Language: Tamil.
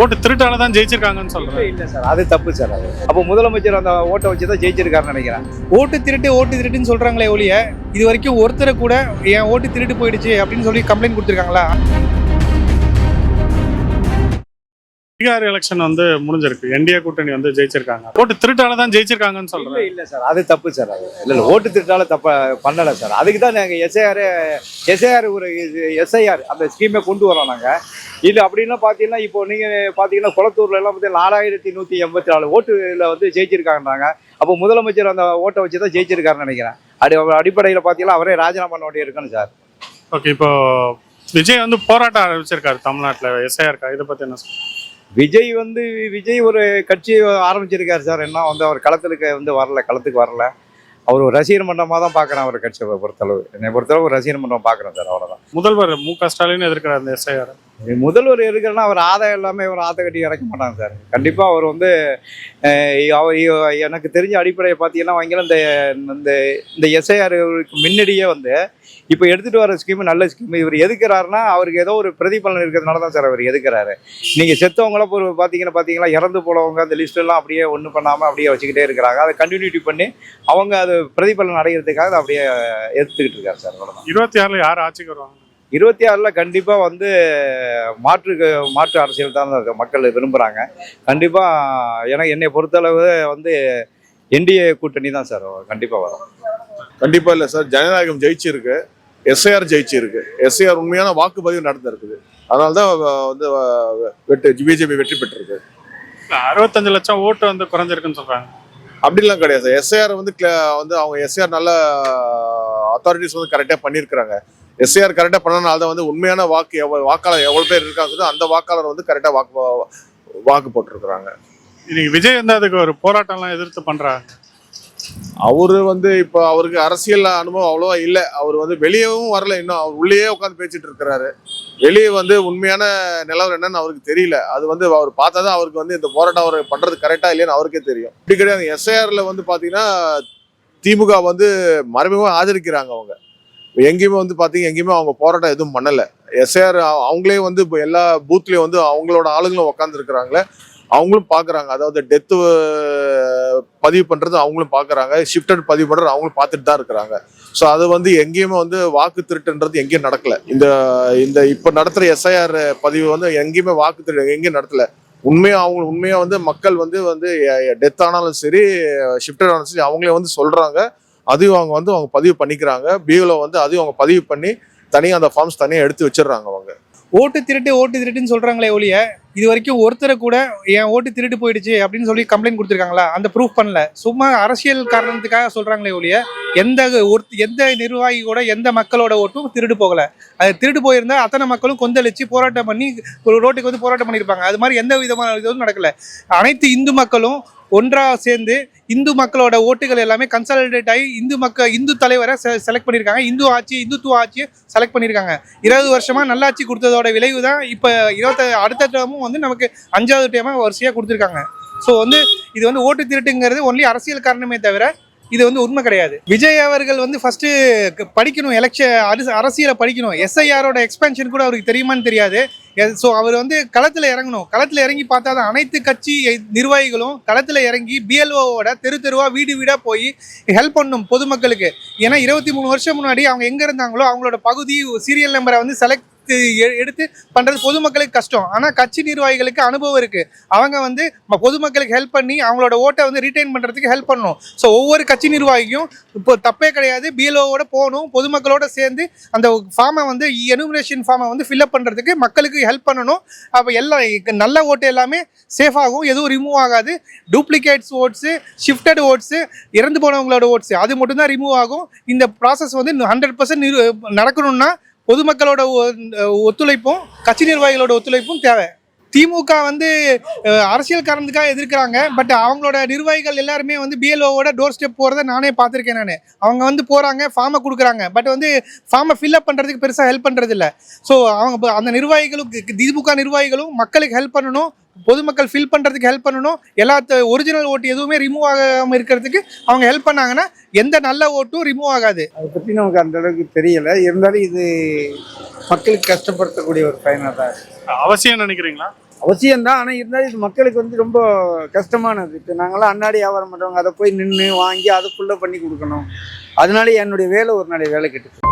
ஓட்டு திருட்டால தான் ஜெயிச்சிருக்காங்கன்னு சொல்றேன். இல்ல சார், அது தப்பு சார். அது அப்போ முதலமைச்சர் அந்த ஓட்டை வச்சு தான் ஜெயிச்சிருக்காருன்னு நினைக்கிறேன். ஓட்டு திருட்டுன்னு சொல்றாங்களே ஒழிய இது வரைக்கும் ஒருத்தரை கூட என் ஓட்டு திருட்டு போயிடுச்சு அப்படின்னு சொல்லி கம்ப்ளைண்ட் கொடுத்துருக்காங்களா? பீகார் எலெக்ஷன் முடிஞ்சிருக்கு. என்டிஏ கூட்டணி ஜெயிச்சிருக்காங்க. ஓட்டு திருட்டால தான் ஜெயிச்சிருக்காங்கன்னு சொல்றேன். இல்ல சார், அது தப்பு சார். அது இல்ல ஓட்டு திருட்டால தப்ப பண்ணல சார். அதுக்கு தான் நாங்க எஸ்ஐஆர் ஒரு எஸ்ஐஆர் அந்த ஸ்கீமை கொண்டு வரோம் நாங்க. இது அப்படின்னா பாத்தீங்கன்னா இப்போ நீங்க பாத்தீங்கன்னா குளத்தூர்ல எல்லாம் 4184 ஓட்டுல ஜெயிச்சிருக்காங்கன்றாங்க. அப்போ முதலமைச்சர் அந்த ஓட்டை வச்சுதான் ஜெயிச்சிருக்காருன்னு நினைக்கிறேன். அடிப்படையில பாத்தீங்கன்னா அவரே ராஜினாமா பண்ண வேண்டிய இருக்கணும் சார். ஓகே, இப்போ விஜய் போராட்டம் ஆரம்பிச்சிருக்காரு தமிழ்நாட்டுல எஸ்ஐஆர். இதை பத்தி என்ன சொல்றீங்க? விஜய் ஒரு கட்சி ஆரம்பிச்சிருக்காரு சார். என்ன அவர் களத்துக்கு வரல. அவர் ஒரு ரசிகர் மன்றமாக தான் பார்க்குறேன். அவர் கட்சியை பொறுத்தளவு, என்னை பொறுத்தளவு ஒரு ரசிகர் மன்றம் பார்க்குறேன் சார், அவ்வளோதான். முதல்வர் மு.க. ஸ்டாலின் எதிர்க்கிறார் அந்த எஸ்ஐஆர். முதல்வர் இருக்கிறன்னா அவர் ஆதாயம் எல்லாமே அவர் ஆத்த கட்டி இறக்க மாட்டாங்க சார். கண்டிப்பாக அவர் எனக்கு தெரிஞ்ச அடிப்படையை பார்த்தீங்கன்னா இந்த எஸ்ஐஆருக்கு முன்னாடியே இப்போ எடுத்துகிட்டு வர ஸ்கீமு நல்ல ஸ்கீம். இவர் எதுக்குறாருன்னா அவருக்கு ஏதோ ஒரு பிரதிபலன் இருக்கிறதுனால தான் சார் அவர் எதுக்குறாரு. நீங்கள் செத்தவங்களாம் ஒரு பார்த்தீங்கன்னா இறந்து போனவங்க அந்த லிஸ்ட்டெல்லாம் அப்படியே ஒன்றும் பண்ணாமல் அப்படியே வச்சுக்கிட்டே இருக்கிறாங்க. அதை கண்டினியூட்டி பண்ணி அவங்க அது பிரதிபலன் அடைகிறதுக்காக அதை அப்படியே எடுத்துக்கிட்டு இருக்காரு சார், அவ்வளோதான். 26 யார் ஆட்சிக்கு வருவாங்க? 26 கண்டிப்பாக மாற்று அரசியல் தான் மக்கள் விரும்புகிறாங்க. கண்டிப்பாக என்னை பொறுத்தளவு என்டிஏ கூட்டணி தான் சார் கண்டிப்பாக வரும். கண்டிப்பா இல்ல சார், ஜனநாயகம் ஜெயிச்சிருக்கு, எஸ்ஐஆர் ஜெயிச்சிருக்கு. எஸ்ஐஆர் உண்மையான வாக்குப்பதிவு நடந்திருக்குது. அதனால்தான் பிஜேபி வெற்றி பெற்றிருக்கு. 65 லட்சம் ஓட்டு குறைஞ்சிருக்குன்னு சொல்றாங்க. அப்படிலாம் கிடையாது. எஸ்ஐஆர் அவங்க எஸ்ஐஆர் நல்ல அத்தாரிட்டிஸ் கரெக்டா பண்ணியிருக்கிறாங்க. எஸ்ஐஆர் கரெக்டா பண்ணனால தான் உண்மையான வாக்காளர் எவ்வளவு பேர் இருக்காங்க அந்த வாக்காளர் கரெக்டா வாக்கு போட்டிருக்கிறாங்க. இன்னைக்கு விஜய் அதுக்கு ஒரு போராட்டம்லாம் எதிர்த்து பண்றாங்க. அவரு இப்ப அவருக்கு அரசியல் அனுபவம் அவ்வளவா இல்லை. அவர் வெளியவும் வரல, இன்னும் அவர் உள்ளேயே உட்காந்து பேசிட்டு இருக்கிறாரு. வெளியே உண்மையான நிலவரம் என்னன்னு அவருக்கு தெரியல. அது அவர் பார்த்தாதான் அவருக்கு இந்த போராட்டம் அவர் பண்றது கரெக்டா இல்லையான்னு அவருக்கே தெரியும். இப்படி கிடையாது. எஸ்ஐஆர்ல பாத்தீங்கன்னா திமுக மறைமுகமா ஆதரிக்கிறாங்க. அவங்க எங்கேயுமே எங்கேயுமே அவங்க போராட்டம் எதுவும் பண்ணல. எஸ்ஐஆர் அவங்களே எல்லா பூத்லயும் அவங்களோட ஆளுங்களும் உட்காந்து இருக்கிறாங்களே, அவங்களும் பாக்குறாங்க. அதாவது டெத்து பதிவு பண்றது அவங்களும் பாக்குறாங்க, ஷிஃப்டட் பதிவு பண்றது அவங்களும் பார்த்துட்டு தான் இருக்கிறாங்க. ஸோ அது எங்கேயுமே வாக்கு திருட்டுன்றது எங்கேயும் நடக்கல. இந்த இப்ப நடத்துற எஸ்ஐஆர் பதிவு எங்கேயுமே வாக்கு திருட்டு எங்கேயும் நடத்தல. உண்மையா மக்கள் டெத் ஆனாலும் சரி, ஷிஃப்டட் ஆனாலும் சரி, அவங்களே சொல்றாங்க. அதையும் அவங்க பதிவு பண்ணிக்கிறாங்க. பிஓல அதையும் அவங்க பதிவு பண்ணி தனியாக அந்த ஃபார்ம்ஸ் தனியாக எடுத்து வச்சிடுறாங்க. அவங்க ஓட்டு திருட்டுன்னு சொல்றாங்களே ஒழிய இது வரைக்கும் ஒருத்தரை கூட என் ஓட்டு திருட்டு போயிடுச்சு அப்படின்னு சொல்லி கம்ப்ளைண்ட் கொடுத்துருக்காங்களா? அந்த ப்ரூஃப் பண்ணல. சும்மா அரசியல் காரணத்துக்காக சொல்றாங்களே ஒழிய எந்த நிர்வாகி கூட எந்த மக்களோட ஓட்டும் திருடு போகல. அது திருடு போயிருந்தா அத்தனை மக்களும் கொந்தளிச்சு போராட்டம் பண்ணி ஒரு ரோட்டுக்கு போராட்டம் பண்ணியிருப்பாங்க. அது மாதிரி எந்த விதமான இதுவும் நடக்கல. அனைத்து இந்து மக்களும் ஒன்றாக சேர்ந்து இந்து மக்களோட ஓட்டுகள் எல்லாமே கன்சாலிடேட் ஆகி இந்து தலைவரை செலக்ட் பண்ணியிருக்காங்க. இந்துத்துவ ஆட்சியை செலக்ட் பண்ணியிருக்காங்க. 20 வருஷமா நல்லாட்சி கொடுத்ததோட விளைவு தான் இப்போ அடுத்த டேமும் நமக்கு 5வது டேமா வரிசையாக கொடுத்துருக்காங்க. ஸோ இது ஓட்டு திருட்டுங்கிறது ஒன்லி அரசியல் காரணமே தவிர இது உண்மை கிடையாது. விஜய் அவர்கள் ஃபர்ஸ்ட் படிக்கணும், அரசியலை படிக்கணும். எஸ்ஐஆரோட எக்ஸ்பென்ஷன் கூட அவருக்கு தெரியுமான்னு தெரியாது. ஸோ அவர் களத்தில் இறங்கணும். களத்தில் இறங்கி பார்த்தா தான் அனைத்து கட்சி நிர்வாகிகளும் களத்தில் இறங்கி பிஎல்ஓவோட தெருவா வீடாக போய் ஹெல்ப் பண்ணணும் பொதுமக்களுக்கு. ஏன்னா 23 வருஷம் முன்னாடி அவங்க எங்கே இருந்தாங்களோ அவங்களோட பகுதி சீரியல் நம்பரை செலக்ட் எடுத்து பண்றது பொதுமக்களுக்கு கஷ்டம். ஆனா கட்சி நிர்வாகிகளுக்கு அனுபவம் இருக்கு. அவங்க பொதுமக்களுக்கு ஹெல்ப் பண்ணி அவங்களோட ஓட்டை ரீட்டைன் பண்றதுக்கு ஹெல்ப் பண்ணணும். ஸோ ஒவ்வொரு கட்சி நிர்வாகியும் இப்போ தப்பே கிடையாது, பிஎல்ஓவோட போகணும், பொதுமக்களோட சேர்ந்து அந்த ஃபார்மை எனுமரேஷன் ஃபார்மை ஃபில்அப் பண்றதுக்கு மக்களுக்கு ஹெல்ப் பண்ணணும். அப்போ எல்லாம் நல்ல ஓட்டு எல்லாமே சேஃப் ஆகும், எதுவும் ரிமூவ் ஆகாது. டூப்ளிகேட்ஸ் ஓட்ஸு, ஷிஃப்டட் ஓட்ஸு, இறந்து போனவங்களோட ஓட்ஸு அது மட்டும்தான் ரிமூவ் ஆகும். இந்த ப்ராசஸ் 100% நடக்கணும்னா பொதுமக்களோட ஒத்துழைப்பும் கட்சி நிர்வாகிகளோட ஒத்துழைப்பும் தேவை. திமுக அரசியல் காரணத்துக்காக எதிர்க்கிறாங்க. பட் அவங்களோட நிர்வாகிகள் எல்லாருமே பிஎல்ஓவோட டோர் ஸ்டெப் போகிறத நானே பார்த்துருக்கேன். அவங்க போகிறாங்க, ஃபார்மை கொடுக்குறாங்க. பட் ஃபார்மை ஃபில்அப் பண்ணுறதுக்கு பெருசாக ஹெல்ப் பண்ணுறது இல்லை. ஸோ அவங்க அந்த திமுக நிர்வாகிகளும் மக்களுக்கு ஹெல்ப் பண்ணணும், பொதுமக்கள் ஃபில் பண்ணுறதுக்கு ஹெல்ப் பண்ணணும். ஒரிஜினல் ஓட்டு எதுவுமே ரிமூவ் ஆகாமல் இருக்கிறதுக்கு அவங்க ஹெல்ப் பண்ணாங்கன்னா எந்த நல்ல ஓட்டும் ரிமூவ் ஆகாது. அதை பற்றி நமக்கு அந்த அளவுக்கு தெரியலை. இருந்தாலும் இது மக்களுக்கு கஷ்டப்படுத்தக்கூடிய ஒரு பயனாக தான் அவசியம் நினைக்கிறீங்களா? அவசியம்தான். ஆனால் இருந்தாலும் இது மக்களுக்கு வந்து ரொம்ப கஷ்டமானது. இப்போ நாங்களாம் அன்னாடி வியாபாரம் பண்ணுறவங்க அதை போய் நின்று வாங்கி அதை ஃபுல்லாக பண்ணி கொடுக்கணும். அதனால என்னுடைய வேலை ஒரு நாளைக்கு வேலை கெட்டு